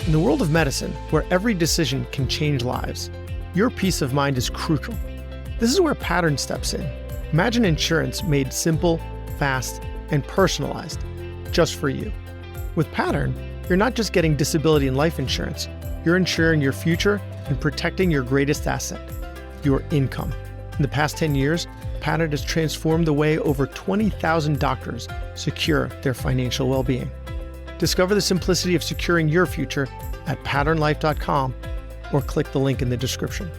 In the world of medicine, where every decision can change lives, your peace of mind is crucial. This is where Pattern steps in. Imagine insurance made simple, fast, and personalized, just for you. With Pattern, you're not just getting disability and life insurance, you're insuring your future and protecting your greatest asset, your income. In the past 10 years, Pattern has transformed the way over 20,000 doctors secure their financial well-being. Discover the simplicity of securing your future at patternlife.com or click the link in the description.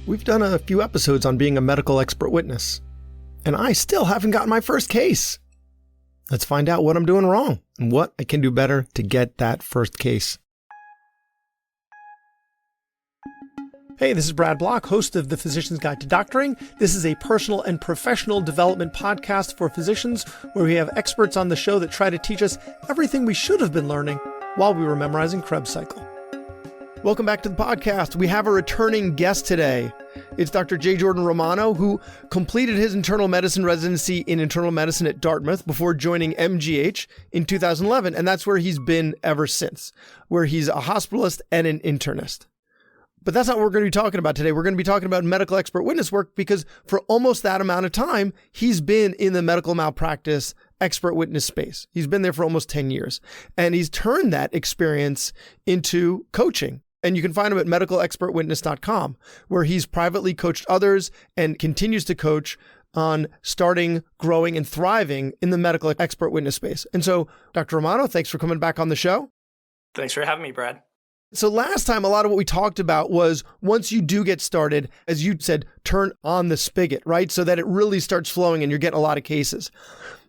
We've done a few episodes on being a medical expert witness, and I still haven't gotten my first case. Let's find out what I'm doing wrong and what I can do better to get that first case. Hey, this is Brad Block, host of The Physician's Guide to Doctoring. This is a personal and professional development podcast for physicians where we have experts on the show that try to teach us everything we should have been learning while we were memorizing Krebs cycle. Welcome back to the podcast. We have a returning guest today. It's Dr. J. Jordan Romano, who completed his internal medicine residency in internal medicine at Dartmouth before joining MGH in 2011, and that's where he's been ever since, where he's a hospitalist and an internist. But that's not what we're going to be talking about today. We're going to be talking about medical expert witness work because for almost that amount of time, he's been in the medical malpractice expert witness space. He's been there for almost 10 years, and he's turned that experience into coaching. And you can find him at medicalexpertwitness.com, where he's privately coached others and continues to coach on starting, growing, and thriving in the medical expert witness space. And so, Dr. Romano, thanks for coming back on the show. Thanks for having me, Brad. So last time, a lot of what we talked about was once you do get started, as you said, turn on the spigot, right? So that it really starts flowing and you're getting a lot of cases.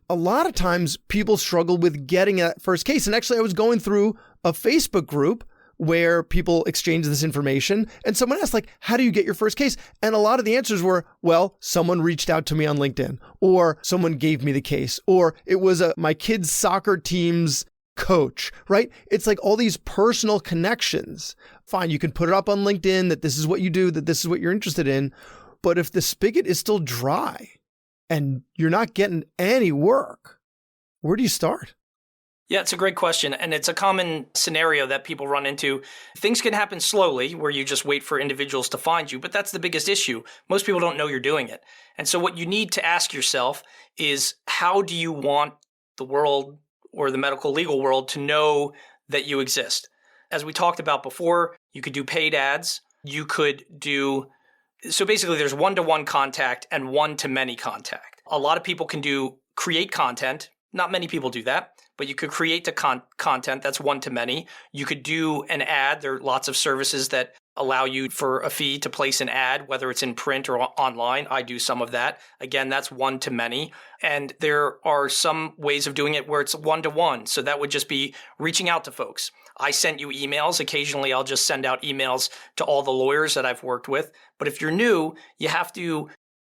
A lot of times people struggle with getting that first case. And actually, I was going through a Facebook group where people exchange this information and someone asked, like, how do you get your first case? And a lot of the answers were, well, someone reached out to me on LinkedIn, or someone gave me the case, or it was my kid's soccer team's coach, right? It's like all these personal connections. Fine, you can put it up on LinkedIn that this is what you do, that this is what you're interested in. But if the spigot is still dry and you're not getting any work, where do you start? Yeah, it's a great question. And it's a common scenario that people run into. Things can happen slowly where you just wait for individuals to find you, but that's the biggest issue. Most people don't know you're doing it. And so what you need to ask yourself is, how do you want the world or the medical legal world to know that you exist? As we talked about before, you could do paid ads. You could do, so basically there's one-to-one contact and one-to-many contact. A lot of people can create content. Not many people do that, but you could create the content that's one-to-many. You could do an ad. There are lots of services that allow you for a fee to place an ad, whether it's in print or online. I do some of that. Again, that's one-to-many. And there are some ways of doing it where it's one-to-one. So that would just be reaching out to folks. I sent you emails. Occasionally, I'll just send out emails to all the lawyers that I've worked with. But if you're new, you have to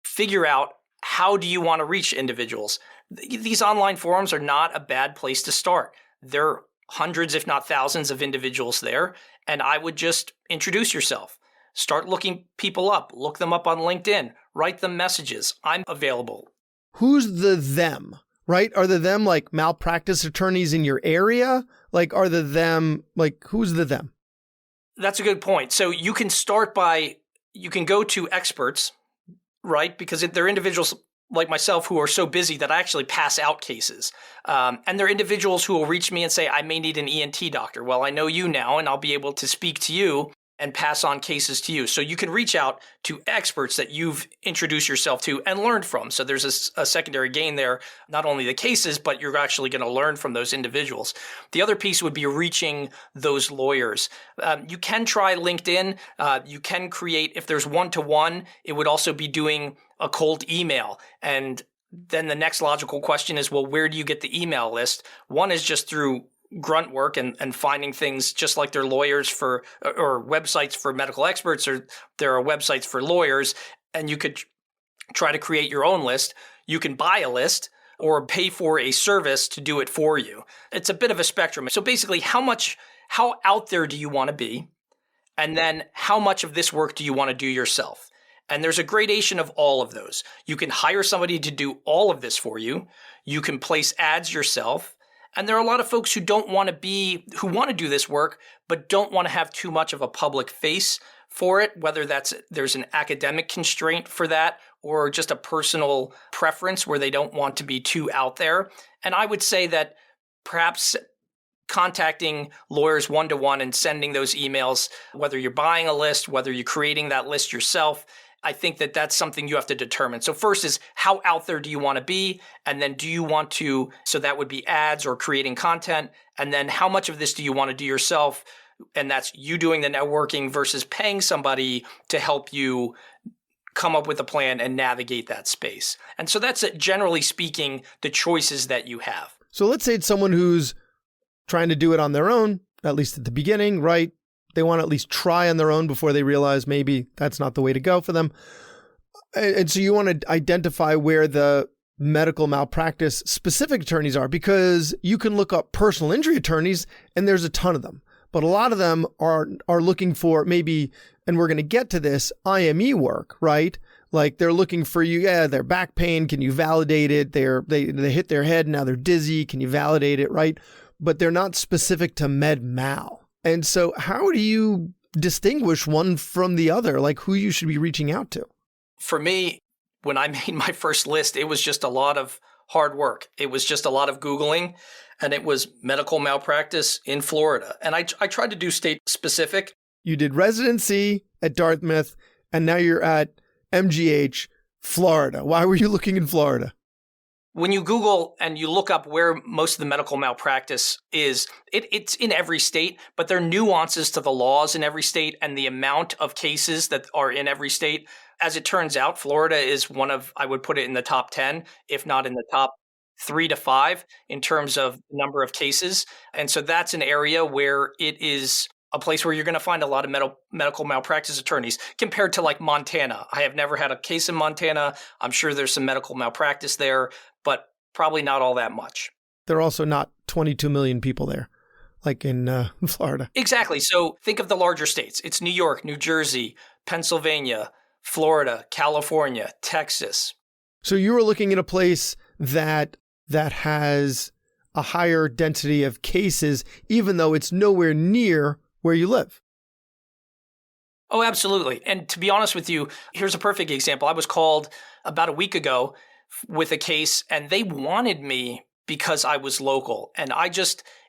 figure out, how do you want to reach individuals? These online forums are not a bad place to start. There are hundreds, if not thousands, of individuals there. And I would just introduce yourself. Start looking people up. Look them up on LinkedIn. Write them messages. I'm available. Who's the them, right? Are the them like malpractice attorneys in your area? Like, are the them, like, who's the them? That's a good point. So you can you can go to experts, right? Because they're individuals like myself who are so busy that I actually pass out cases. And there are individuals who will reach me and say, I may need an ENT doctor. Well, I know you now, and I'll be able to speak to you and pass on cases to you. So you can reach out to experts that you've introduced yourself to and learned from. So there's a secondary gain there, not only the cases, but you're actually going to learn from those individuals. The other piece would be reaching those lawyers. You can try LinkedIn. You can create, if there's one-to-one, it would also be doing a cold email. And then the next logical question is, well, where do you get the email list? One is just through grunt work and finding things, just like there are lawyers for, or websites for medical experts, or there are websites for lawyers, and you could try to create your own list. You can buy a list or pay for a service to do it for you. It's a bit of a spectrum. So basically, how out there do you want to be? And then how much of this work do you want to do yourself? And there's a gradation of all of those. You can hire somebody to do all of this for you. You can place ads yourself. And there are a lot of folks who want to do this work, but don't want to have too much of a public face for it, whether there's an academic constraint for that or just a personal preference where they don't want to be too out there. And I would say that perhaps contacting lawyers one-to-one and sending those emails, whether you're buying a list, whether you're creating that list yourself, I think that that's something you have to determine. So first is, how out there do you want to be? And then do you want to, so that would be ads or creating content. And then how much of this do you want to do yourself? And that's you doing the networking versus paying somebody to help you come up with a plan and navigate that space. And so that's, generally speaking, the choices that you have. So let's say it's someone who's trying to do it on their own, at least at the beginning, right? They want to at least try on their own before they realize maybe that's not the way to go for them. And so you want to identify where the medical malpractice specific attorneys are, because you can look up personal injury attorneys and there's a ton of them. But a lot of them are looking for maybe, and we're going to get to this, IME work, right? Like they're looking for you, their back pain, can you validate it? They hit their head, now they're dizzy, can you validate it, right? But they're not specific to med mal. And so how do you distinguish one from the other, like who you should be reaching out to? For me, when I made my first list, it was just a lot of hard work. It was just a lot of Googling, and it was medical malpractice in Florida. And I tried to do state specific. You did residency at Dartmouth, and now you're at MGH, Florida. Why were you looking in Florida? When you Google and you look up where most of the medical malpractice is, it's in every state, but there are nuances to the laws in every state and the amount of cases that are in every state. As it turns out, Florida is one of, I would put it in the top 10, if not in the top 3 to 5 in terms of number of cases. And so that's an area where it is a place where you're going to find a lot of medical malpractice attorneys compared to like Montana. I have never had a case in Montana. I'm sure there's some medical malpractice there, but probably not all that much. There are also not 22 million people there, like in Florida. Exactly. So think of the larger states. It's New York, New Jersey, Pennsylvania, Florida, California, Texas. So you were looking at a place that has a higher density of cases, even though it's nowhere near where you live. Oh, absolutely. And to be honest with you, here's a perfect example. I was called about a week ago with a case, and they wanted me because I was local. And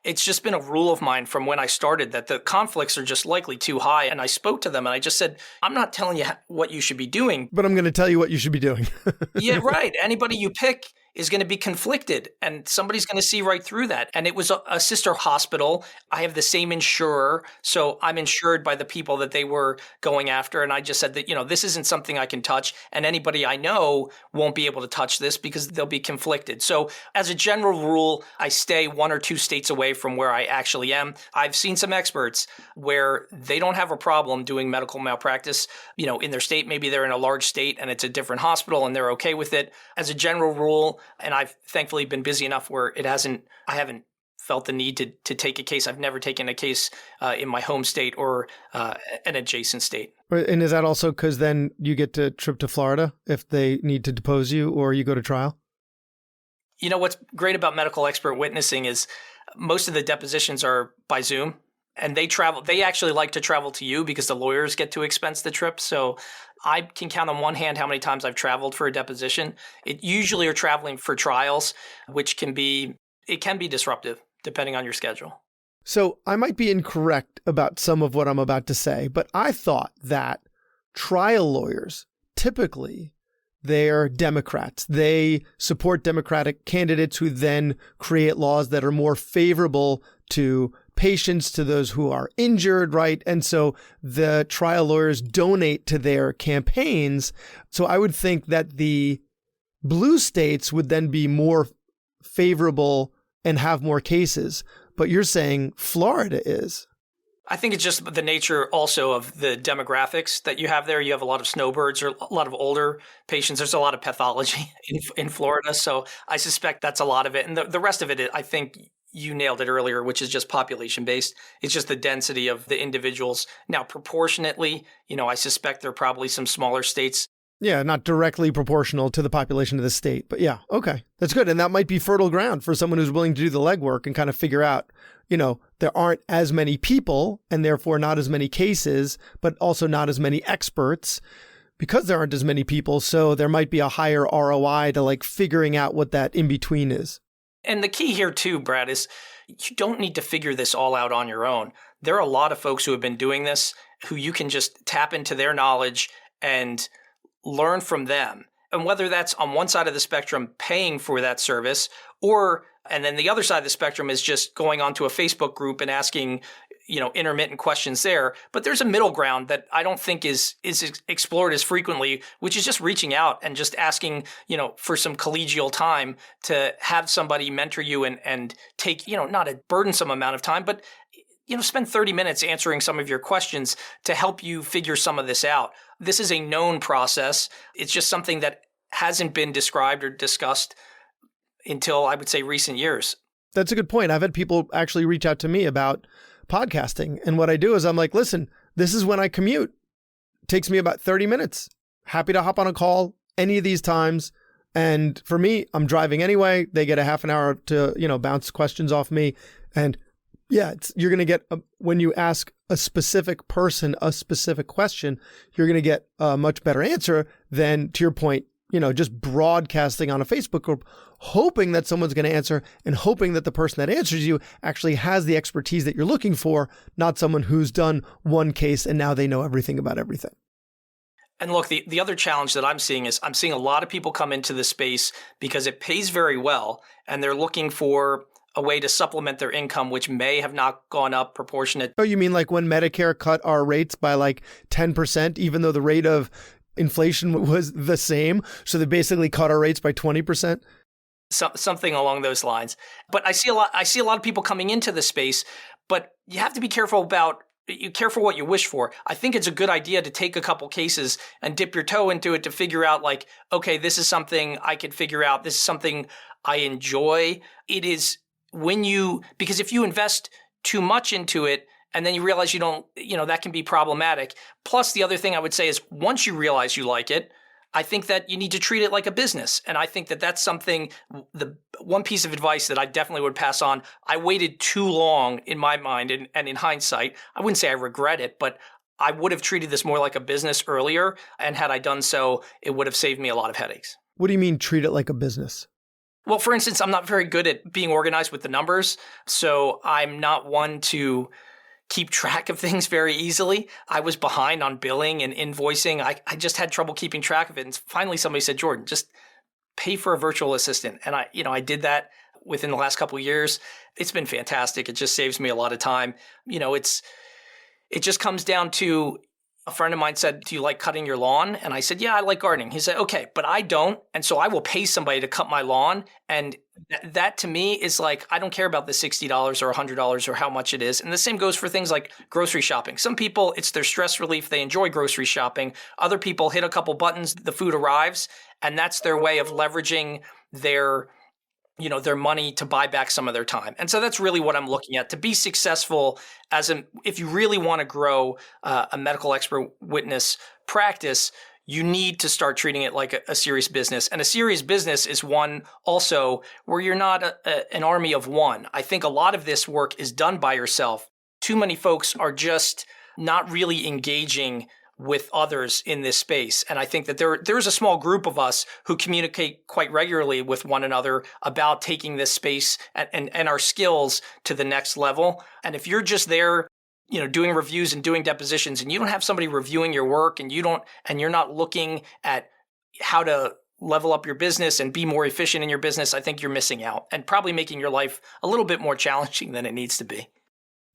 it's just been a rule of mine from when I started that the conflicts are just likely too high. And I spoke to them and I just said, I'm not telling you what you should be doing. But I'm going to tell you what you should be doing. Yeah, right. Anybody you pick is going to be conflicted and somebody's going to see right through that. And it was a sister hospital. I have the same insurer. So I'm insured by the people that they were going after. And I just said that, this isn't something I can touch. And anybody I know won't be able to touch this because they'll be conflicted. So as a general rule, I stay 1 or 2 states away from where I actually am. I've seen some experts where they don't have a problem doing medical malpractice, in their state. Maybe they're in a large state and it's a different hospital and they're okay with it. As a general rule, and I've thankfully been busy enough where I haven't felt the need to take a case. I've never taken a case in my home state or an adjacent state. And is that also because then you get to trip to Florida if they need to depose you or you go to trial? What's great about medical expert witnessing is most of the depositions are by Zoom. And they actually like to travel to you because the lawyers get to expense the trip. So I can count on one hand how many times I've traveled for a deposition. It usually are traveling for trials, which can be disruptive depending on your schedule. So I might be incorrect about some of what I'm about to say, but I thought that trial lawyers, typically, they're Democrats. They support Democratic candidates who then create laws that are more favorable to patients, to those who are injured, right? And so the trial lawyers donate to their campaigns. So I would think that the blue states would then be more favorable and have more cases. But you're saying Florida is. I think it's just the nature also of the demographics that you have there. You have a lot of snowbirds or a lot of older patients. There's a lot of pathology in Florida. So I suspect that's a lot of it. And the rest of it, I think you nailed it earlier, which is just population based. It's just the density of the individuals. Now, proportionately, I suspect there are probably some smaller states. Yeah, not directly proportional to the population of the state. But yeah, okay. That's good. And that might be fertile ground for someone who's willing to do the legwork and kind of figure out, there aren't as many people and therefore not as many cases, but also not as many experts because there aren't as many people. So there might be a higher ROI to like figuring out what that in between is. And the key here too, Brad, is you don't need to figure this all out on your own. There are a lot of folks who have been doing this who you can just tap into their knowledge and learn from them. And whether that's on one side of the spectrum, paying for that service, and then the other side of the spectrum is just going onto a Facebook group and asking, intermittent questions there. But there's a middle ground that I don't think is explored as frequently, which is just reaching out and just asking, for some collegial time to have somebody mentor you and take, not a burdensome amount of time, but spend 30 minutes answering some of your questions to help you figure some of this out. This is a known process. It's just something that hasn't been described or discussed until, I would say, recent years. That's a good point. I've had people actually reach out to me about podcasting. And what I do is I'm like, listen, this is when I commute. It takes me about 30 minutes. Happy to hop on a call any of these times. And for me, I'm driving anyway. They get a half an hour to, bounce questions off me. And yeah, you're going to get, when you ask a specific person a specific question, you're going to get a much better answer than, to your point, just broadcasting on a Facebook group, hoping that someone's going to answer and hoping that the person that answers you actually has the expertise that you're looking for, not someone who's done one case and now they know everything about everything. And look, the other challenge that I'm seeing is I'm seeing a lot of people come into this space because it pays very well and they're looking for a way to supplement their income, which may have not gone up proportionate. Oh, you mean like when Medicare cut our rates by like 10%, even though the rate of inflation was the same? So they basically cut our rates by 20%? Something along those lines. But I see a lot of people coming into the space, but you have to be careful what you wish for. I think it's a good idea to take a couple cases and dip your toe into it to figure out like, okay, this is something I could figure out. This is something I enjoy. It is because if you invest too much into it and then you realize you don't, that can be problematic. Plus the other thing I would say is once you realize you like it, I think that you need to treat it like a business. And I think that that's something, the one piece of advice that I definitely would pass on. I waited too long in my mind and in hindsight, I wouldn't say I regret it, but I would have treated this more like a business earlier. And had I done so, it would have saved me a lot of headaches. What do you mean treat it like a business? Well, for instance, I'm not very good at being organized with the numbers. So I'm not one to keep track of things very easily. I was behind on billing and invoicing. I just had trouble keeping track of it. And finally somebody said, Jordan, just pay for a virtual assistant. And I did that within the last couple of years. It's been fantastic. It just saves me a lot of time. It just comes down to, a friend of mine said, do you like cutting your lawn? And I said, yeah, I like gardening. He said, okay, but I don't. And so I will pay somebody to cut my lawn. And that to me is like, I don't care about the $60 or $100 or how much it is. And the same goes for things like grocery shopping. Some people, it's their stress relief. They enjoy grocery shopping. Other people hit a couple buttons, the food arrives, and that's their way of leveraging their money to buy back some of their time. And so that's really what I'm looking at. To be successful if you really want to grow a medical expert witness practice, you need to start treating it like a serious business. And a serious business is one also where you're not an army of one. I think a lot of this work is done by yourself. Too many folks are just not really engaging with others in this space. And I think that there's a small group of us who communicate quite regularly with one another about taking this space and our skills to the next level. And if you're just there, doing reviews and doing depositions and you don't have somebody reviewing your work and you're not looking at how to level up your business and be more efficient in your business, I think you're missing out and probably making your life a little bit more challenging than it needs to be.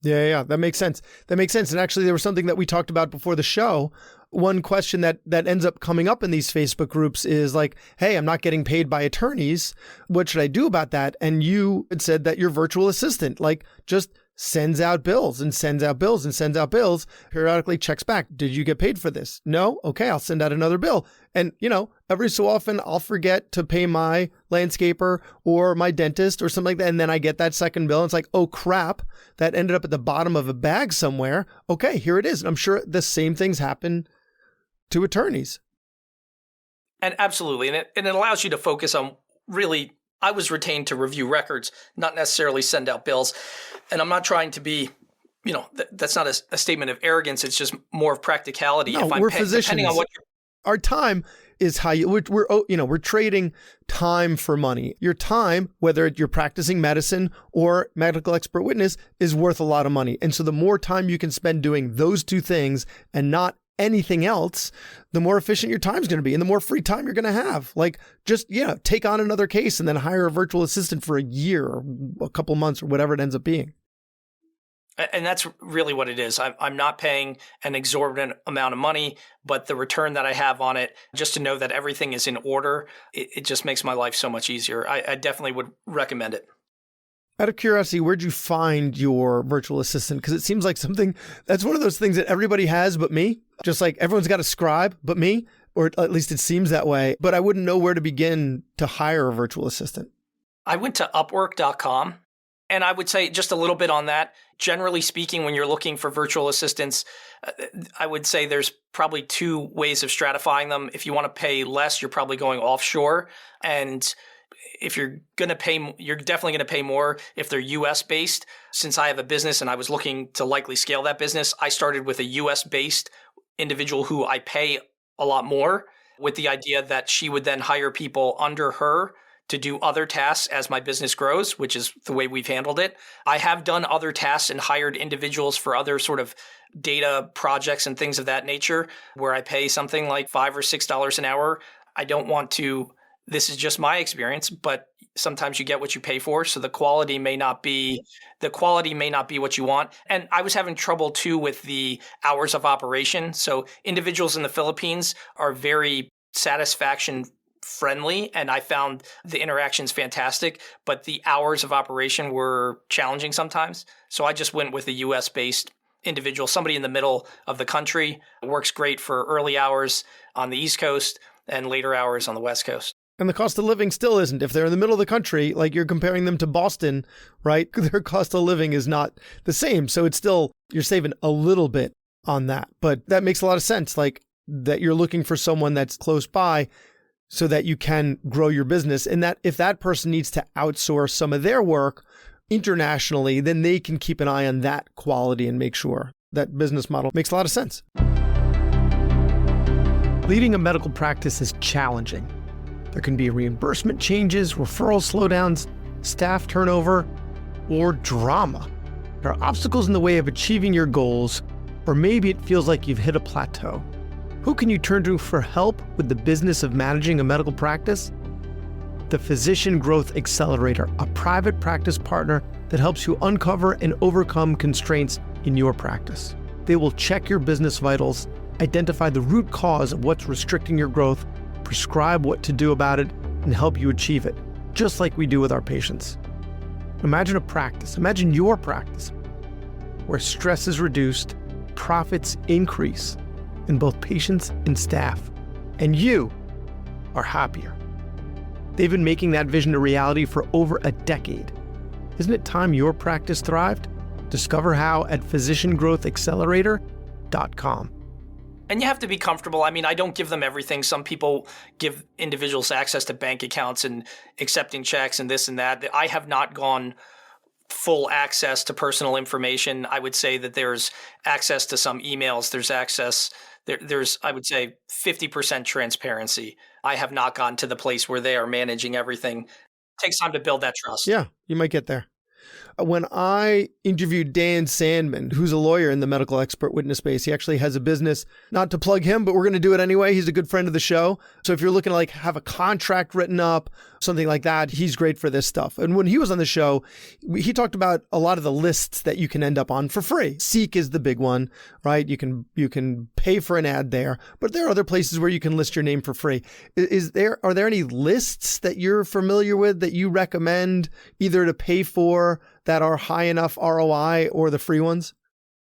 Yeah, that makes sense. And actually, there was something that we talked about before the show. One question that ends up coming up in these Facebook groups is like, hey, I'm not getting paid by attorneys. What should I do about that? And you had said that your virtual assistant, like, just sends out bills and sends out bills and sends out bills, periodically checks back. Did you get paid for this? No? Okay, I'll send out another bill. And, every so often I'll forget to pay my landscaper or my dentist or something like that. And then I get that second bill. And it's like, oh crap, that ended up at the bottom of a bag somewhere. Okay, here it is. And I'm sure the same things happen to attorneys. And absolutely. And it allows you to focus on really, I was retained to review records, not necessarily send out bills. And I'm not trying to be, that's not a statement of arrogance. It's just more of practicality. No, we're physicians. Depending on what our time is how we're trading time for money. Your time, whether you're practicing medicine or medical expert witness, is worth a lot of money. And so the more time you can spend doing those two things and not anything else, the more efficient your time is going to be and the more free time you're going to have. Like just, take on another case and then hire a virtual assistant for a year or a couple months or whatever it ends up being. And that's really what it is. I'm not paying an exorbitant amount of money, but the return that I have on it, just to know that everything is in order, it just makes my life so much easier. I definitely would recommend it. Out of curiosity, where'd you find your virtual assistant? Because it seems like something that's one of those things that everybody has but me. Just like everyone's got a scribe but me, or at least it seems that way. But I wouldn't know where to begin to hire a virtual assistant. I went to Upwork.com. And I would say just a little bit on that. Generally speaking, when you're looking for virtual assistants, I would say there's probably two ways of stratifying them. If you want to pay less, you're probably going offshore. And if you're going to pay, you're definitely going to pay more if they're US based. Since I have a business and I was looking to likely scale that business, I started with a US based individual who I pay a lot more, with the idea that she would then hire people under her to do other tasks as my business grows, which is the way we've handled it. I have done other tasks and hired individuals for other sort of data projects and things of that nature, where I pay something like $5 or $6 an hour. I don't want to, this is just my experience, but sometimes you get what you pay for. So the quality may not be what you want. And I was having trouble too with the hours of operation. So individuals in the Philippines are very satisfaction friendly, and I found the interactions fantastic, but the hours of operation were challenging sometimes. So I just went with a US based individual, somebody in the middle of the country. It works great for early hours on the East Coast and later hours on the West Coast. And the cost of living still isn't. If they're in the middle of the country, like you're comparing them to Boston, right? Their cost of living is not the same. So it's still, you're saving a little bit on that. But that makes a lot of sense. Like that you're looking for someone that's close by so that you can grow your business. And that if that person needs to outsource some of their work internationally, then they can keep an eye on that quality and make sure that business model makes a lot of sense. Leading a medical practice is challenging. There can be reimbursement changes, referral slowdowns, staff turnover, or drama. There are obstacles in the way of achieving your goals, or maybe it feels like you've hit a plateau. Who can you turn to for help with the business of managing a medical practice? The Physician Growth Accelerator, a private practice partner that helps you uncover and overcome constraints in your practice. They will check your business vitals, identify the root cause of what's restricting your growth, prescribe what to do about it, and help you achieve it, just like we do with our patients. Imagine your practice, where stress is reduced, profits increase, in both patients and staff, and you are happier. They've been making that vision a reality for over a decade. Isn't it time your practice thrived? Discover how at physiciangrowthaccelerator.com. And you have to be comfortable. I mean, I don't give them everything. Some people give individuals access to bank accounts and accepting checks and this and that. I have not gone full access to personal information. I would say that there's access to some emails. There's access. There's, I would say, 50% transparency. I have not gotten to the place where they are managing everything. It takes time to build that trust. Yeah, you might get there. When I interviewed Dan Sandman, who's a lawyer in the medical expert witness space, he actually has a business, not to plug him, but we're going to do it anyway. He's a good friend of the show. So if you're looking to like have a contract written up, something like that, he's great for this stuff. And when he was on the show, he talked about a lot of the lists that you can end up on for free. Seek is the big one, right? You can pay for an ad there, but there are other places where you can list your name for free. Are there any lists that you're familiar with that you recommend either to pay for for that are high enough ROI or the free ones?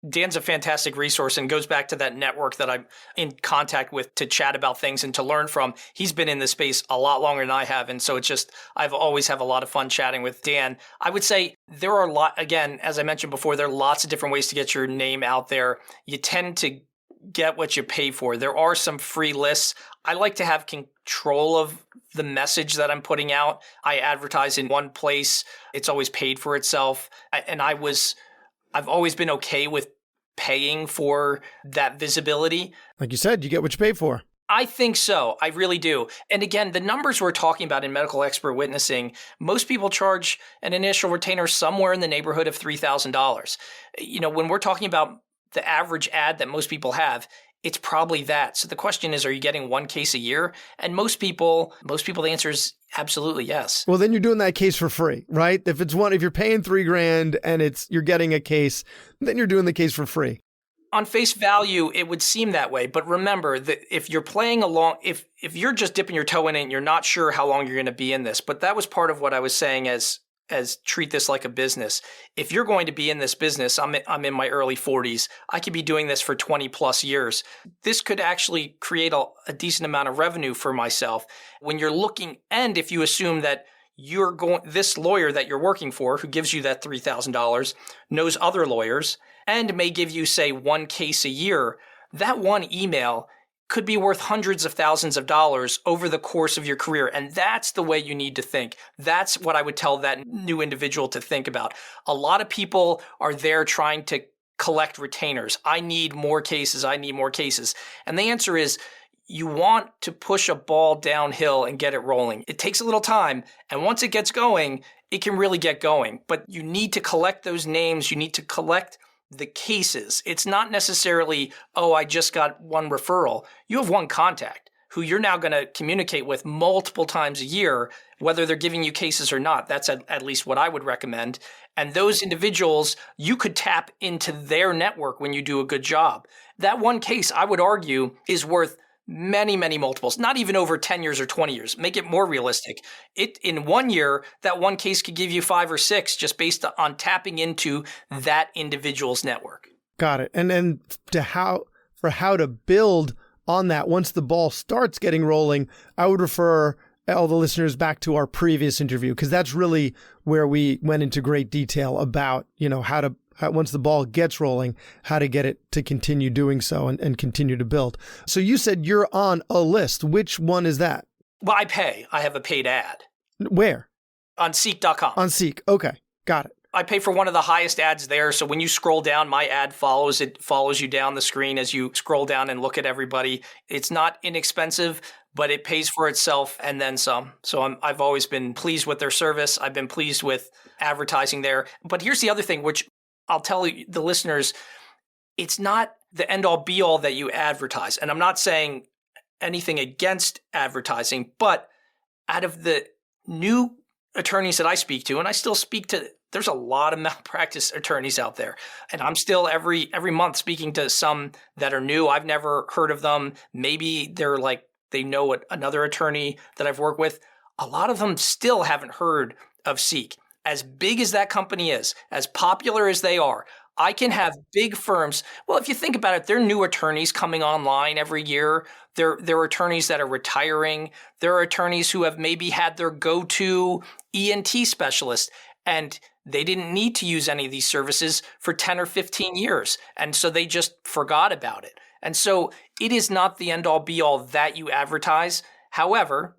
Dan's a fantastic resource and goes back to that network that I'm in contact with to chat about things and to learn from. He's been in this space a lot longer than I have. And so it's just, I've always have a lot of fun chatting with Dan. I would say there are again, as I mentioned before, there are lots of different ways to get your name out there. You tend to get what you pay for. There are some free lists. I like to have control of the message that I'm putting out. I advertise in one place. It's always paid for itself. I've always been okay with paying for that visibility. Like you said, you get what you pay for. I think so. I really do. And again, the numbers we're talking about in medical expert witnessing, most people charge an initial retainer somewhere in the neighborhood of $3,000. When we're talking about the average ad that most people have, it's probably that. So the question is, are you getting one case a year? And most people, the answer is absolutely yes. Well, then you're doing that case for free, right? If you're paying $3,000 and you're getting a case, then you're doing the case for free. On face value, it would seem that way. But remember that if you're playing along, if you're just dipping your toe in it and you're not sure how long you're going to be in this, but that was part of what I was saying as treat this like a business. If you're going to be in this business, I'm in my early 40s. I could be doing this for 20 plus years. This could actually create a decent amount of revenue for myself. When you're looking, and if you assume that this lawyer that you're working for, who gives you that $3,000, knows other lawyers and may give you, say, one case a year, that one email could be worth hundreds of thousands of dollars over the course of your career. And that's the way you need to think. That's what I would tell that new individual to think about. A lot of people are there trying to collect retainers. I need more cases. And the answer is, you want to push a ball downhill and get it rolling. It takes a little time. And once it gets going, it can really get going. But you need to collect those names. You need to collect the cases. It's not necessarily, I just got one referral. You have one contact who you're now going to communicate with multiple times a year, whether they're giving you cases or not. That's at least what I would recommend. And those individuals, you could tap into their network when you do a good job. That one case, I would argue, is worth many, many multiples, not even over 10 years or 20 years. Make it more realistic. In 1 year, that one case could give you 5 or 6 just based on tapping into that individual's network. Got it. And then how to build on that once the ball starts getting rolling, I would refer all the listeners back to our previous interview, because that's really where we went into great detail about, how once the ball gets rolling, how to get it to continue doing so and continue to build. So you said you're on a list. Which one is that? Well, I pay. I have a paid ad. Where? On Seek.com. On Seek. Okay. Got it. I pay for one of the highest ads there. So when you scroll down, my ad follows you down the screen as you scroll down and look at everybody. It's not inexpensive, but it pays for itself and then some. So I've always been pleased with their service. I've been pleased with advertising there. But here's the other thing, which I'll tell the listeners, it's not the end-all be-all that you advertise. And I'm not saying anything against advertising, but out of the new attorneys that I speak to, and I still speak to, there's a lot of malpractice attorneys out there. And I'm still every month speaking to some that are new. I've never heard of them. Maybe they know another attorney that I've worked with. A lot of them still haven't heard of Seek. As big as that company is, as popular as they are, I can have big firms. Well, if you think about it, there are new attorneys coming online every year. There are attorneys that are retiring. There are attorneys who have maybe had their go-to ENT specialist, and they didn't need to use any of these services for 10 or 15 years. And so they just forgot about it. And so it is not the end-all be-all that you advertise. However,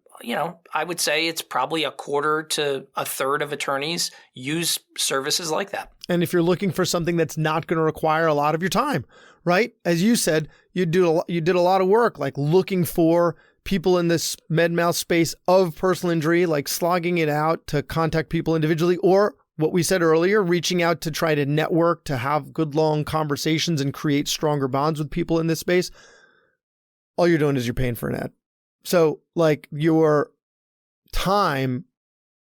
I would say it's probably a quarter to a third of attorneys use services like that. And if you're looking for something that's not going to require a lot of your time, right? As you said, you did a lot of work, like looking for people in this med mal space of personal injury, like slogging it out to contact people individually, or what we said earlier, reaching out to try to network, to have good long conversations and create stronger bonds with people in this space. All you're doing is you're paying for an ad. So your time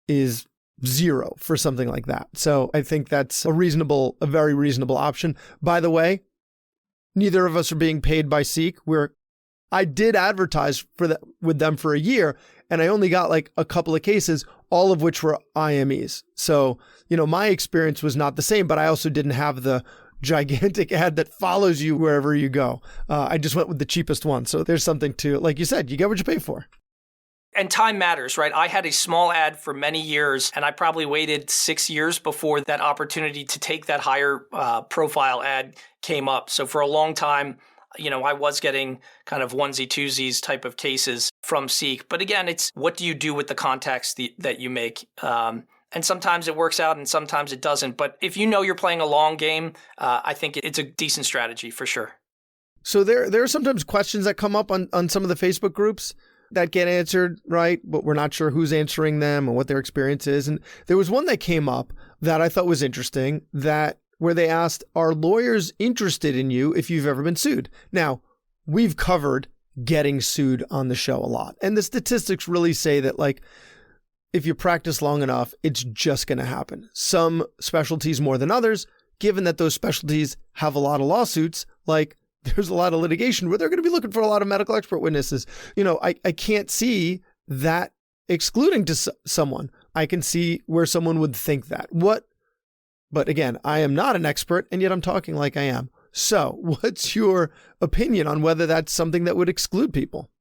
is zero for something like that. So I think that's a very reasonable option. By the way, neither of us are being paid by Seek. I did advertise with them for a year, And I only got like a couple of cases, all of which were IMEs. So, my experience was not the same, but I also didn't have the gigantic ad that follows you wherever you go. I just went with the cheapest one. So there's something to, like you said, you get what you pay for. And time matters, right? I had a small ad for many years, and I probably waited 6 years before that opportunity to take that higher profile ad came up. So for a long time, I was getting kind of onesie twosies type of cases from Seek. But again, it's what do you do with the contacts that you make? And sometimes it works out and sometimes it doesn't. But if you know you're playing a long game, I think it's a decent strategy for sure. So there are sometimes questions that come up on some of the Facebook groups that get answered, right? But we're not sure who's answering them and what their experience is. And there was one that came up that I thought was interesting, where they asked, are lawyers interested in you if you've ever been sued? Now, we've covered getting sued on the show a lot. And the statistics really say that, like, if you practice long enough, it's just going to happen. Some specialties more than others, given that those specialties have a lot of lawsuits, like there's a lot of litigation where they're going to be looking for a lot of medical expert witnesses. I can't see that excluding to someone. I can see where someone would think that. But again, I am not an expert, and yet I'm talking like I am. So what's your opinion on whether that's something that would exclude people?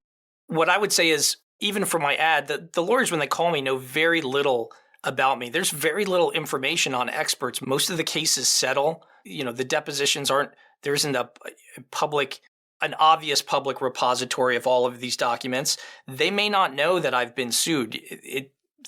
What I would say is, even for my ad, the lawyers, when they call me, know very little about me. There's very little information on experts. Most of the cases settle. The depositions there isn't an obvious public repository of all of these documents. They may not know that I've been sued.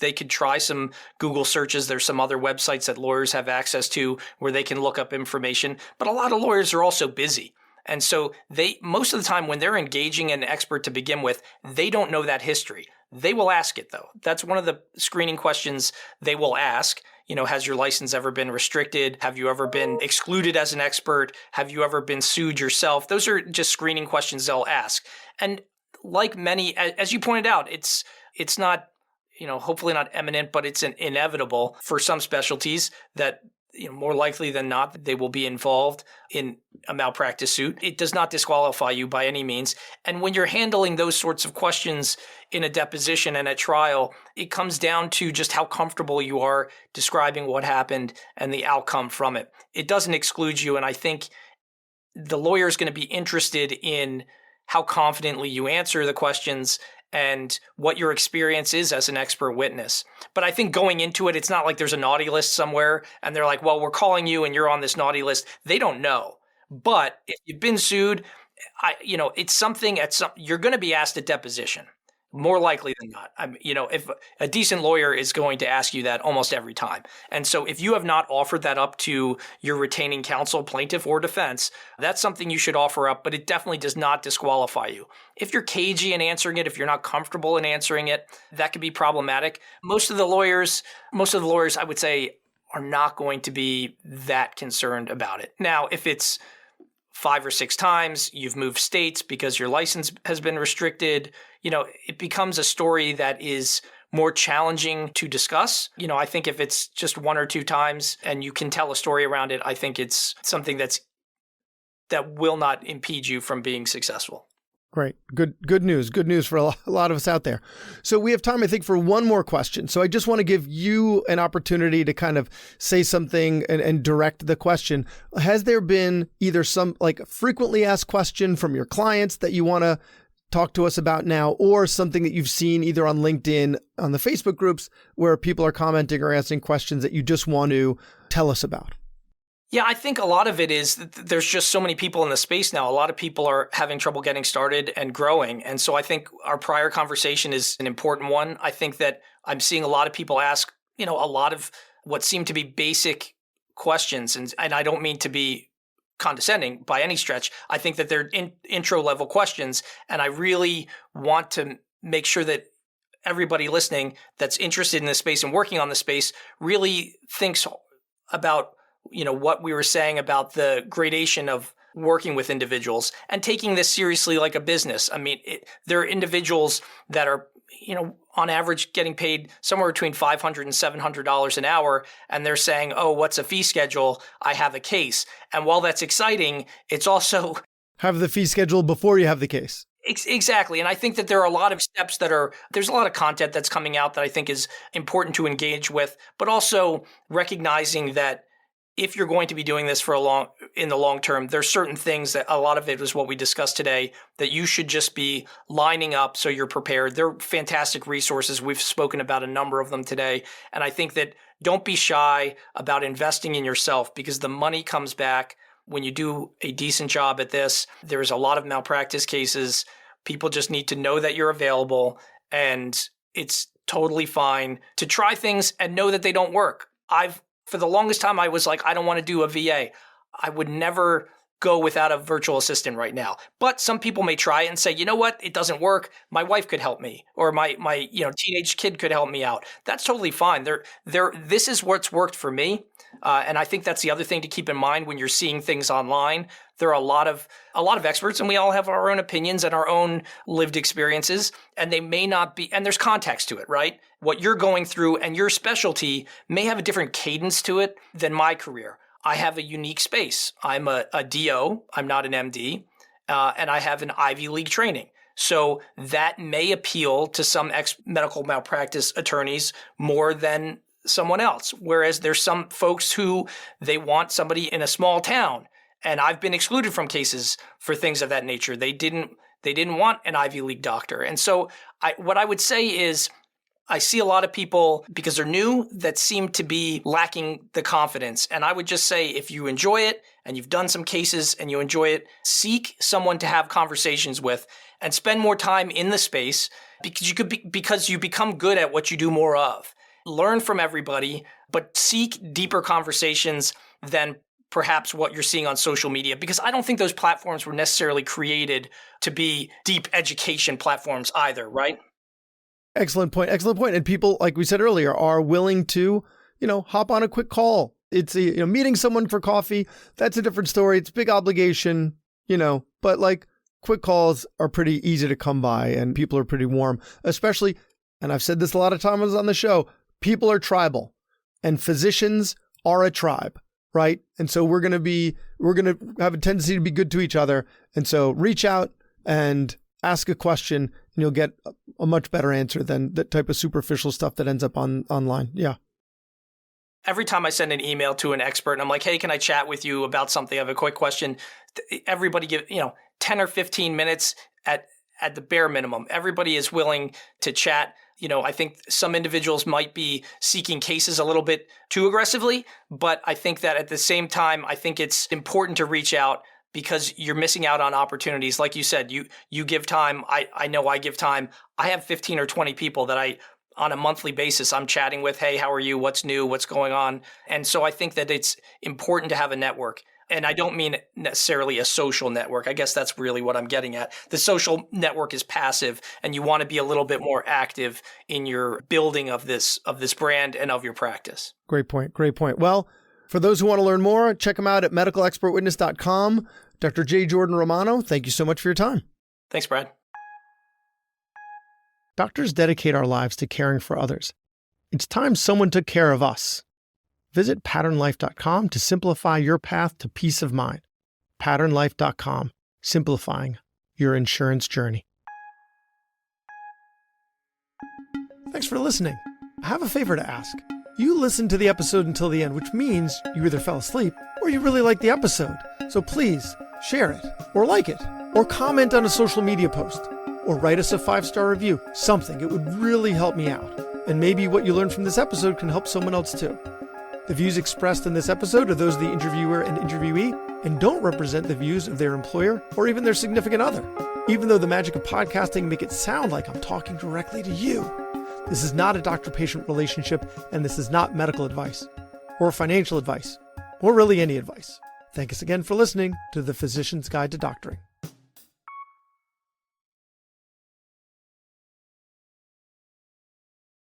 They could try some Google searches. There's some other websites that lawyers have access to where they can look up information. But a lot of lawyers are also busy. And so most of the time when they're engaging an expert to begin with, they don't know that history. They will ask it though. That's one of the screening questions they will ask. Has your license ever been restricted? Have you ever been excluded as an expert? Have you ever been sued yourself? Those are just screening questions they'll ask. And like many, as you pointed out, it's not, hopefully not imminent, but it's inevitable for some specialties that, more likely than not, they will be involved in a malpractice suit. It does not disqualify you by any means. And when you're handling those sorts of questions in a deposition and a trial, it comes down to just how comfortable you are describing what happened and the outcome from it. It doesn't exclude you. And I think the lawyer is going to be interested in how confidently you answer the questions and what your experience is as an expert witness. But I think going into it, it's not like there's a naughty list somewhere and they're like, well, we're calling you and you're on this naughty list. They don't know. But if you've been sued, it's something you're going to be asked at deposition. More likely than not. If a decent lawyer is going to ask you that almost every time. And so if you have not offered that up to your retaining counsel, plaintiff, or defense, that's something you should offer up, but it definitely does not disqualify you. If you're cagey in answering it, if you're not comfortable in answering it, that could be problematic. Most of the lawyers, I would say, are not going to be that concerned about it. Now, if it's 5 or 6 times, you've moved states because your license has been restricted, it becomes a story that is more challenging to discuss. I think if it's just 1 or 2 times and you can tell a story around it, I think it's something that will not impede you from being successful. Great. Good news. Good news for a lot of us out there. So we have time, I think, for one more question. So I just want to give you an opportunity to kind of say something and direct the question. Has there been either some frequently asked question from your clients that you want to talk to us about now, or something that you've seen either on LinkedIn, on the Facebook groups where people are commenting or asking questions that you just want to tell us about? Yeah, I think a lot of it is there's just so many people in the space now. A lot of people are having trouble getting started and growing. And so I think our prior conversation is an important one. I think that I'm seeing a lot of people ask, a lot of what seem to be basic questions. And I don't mean to be condescending by any stretch. I think that they're intro level questions. And I really want to make sure that everybody listening that's interested in this space and working on this space really thinks about what we were saying about the gradation of working with individuals and taking this seriously like a business. I mean, there are individuals that are, on average getting paid somewhere between $500 and $700 an hour. And they're saying, oh, what's a fee schedule? I have a case. And while that's exciting, it's also... Have the fee schedule before you have the case. Exactly. And I think that there are a lot of steps there's a lot of content that's coming out that I think is important to engage with, but also recognizing that if you're going to be doing this in the long term, there's certain things that a lot of it is what we discussed today that you should just be lining up so you're prepared. They're fantastic resources. We've spoken about a number of them today. And I think that don't be shy about investing in yourself, because the money comes back when you do a decent job at this. There's a lot of malpractice cases. People just need to know that you're available, and it's totally fine to try things and know that they don't work. For the longest time, I was like, I don't want to do a VA. I would never go without a virtual assistant right now. But some people may try it and say, you know what? It doesn't work. My wife could help me, or my teenage kid could help me out. That's totally fine. This is what's worked for me. And I think that's the other thing to keep in mind when you're seeing things online. There are a lot of experts, and we all have our own opinions and our own lived experiences, and they may not be, and there's context to it, right? What you're going through and your specialty may have a different cadence to it than my career. I have a unique space. I'm a DO. I'm not an MD, and I have an Ivy League training. So that may appeal to some medical malpractice attorneys more than someone else. Whereas there's some folks who they want somebody in a small town. And I've been excluded from cases for things of that nature. They didn't want an Ivy League doctor. And so what I would say is I see a lot of people, because they're new, that seem to be lacking the confidence. And I would just say, if you enjoy it and you've done some cases and you enjoy it, seek someone to have conversations with and spend more time in the space, because you become good at what you do more of. Learn from everybody, but seek deeper conversations than perhaps what you're seeing on social media, because I don't think those platforms were necessarily created to be deep education platforms either, right? Excellent point. Excellent point. And people, like we said earlier, are willing to, hop on a quick call. It's meeting someone for coffee. That's a different story. It's a big obligation, but like quick calls are pretty easy to come by, and people are pretty warm, especially, and I've said this a lot of times on the show, people are tribal, and physicians are a tribe, right? And so we're going to have a tendency to be good to each other. And so reach out and ask a question, and you'll get a much better answer than the type of superficial stuff that ends up online. Yeah. Every time I send an email to an expert and I'm like, hey, can I chat with you about something? I have a quick question. Everybody give, 10 or 15 minutes at the bare minimum. Everybody is willing to chat. I think some individuals might be seeking cases a little bit too aggressively, but I think that at the same time, I think it's important to reach out, because you're missing out on opportunities. Like you said, you give time. I know I give time. I have 15 or 20 people that on a monthly basis, I'm chatting with. Hey, how are you? What's new? What's going on? And so I think that it's important to have a network. And I don't mean necessarily a social network. I guess that's really what I'm getting at. The social network is passive, and you want to be a little bit more active in your building of this brand and of your practice. Great point. Great point. Well, for those who want to learn more, check them out at medicalexpertwitness.com. Dr. J. Jordan Romano, thank you so much for your time. Thanks, Brad. Doctors dedicate our lives to caring for others. It's time someone took care of us. Visit patternlife.com to simplify your path to peace of mind. Patternlife.com, simplifying your insurance journey. Thanks for listening. I have a favor to ask. You listened to the episode until the end, which means you either fell asleep or you really liked the episode. So please share it, or like it, or comment on a social media post, or write us a 5-star review. Something. It would really help me out. And maybe what you learned from this episode can help someone else too. The views expressed in this episode are those of the interviewer and interviewee, and don't represent the views of their employer or even their significant other. Even though the magic of podcasting make it sound like I'm talking directly to you. This is not a doctor-patient relationship, and this is not medical advice, or financial advice, or really any advice. Thank us again for listening to The Physician's Guide to Doctoring.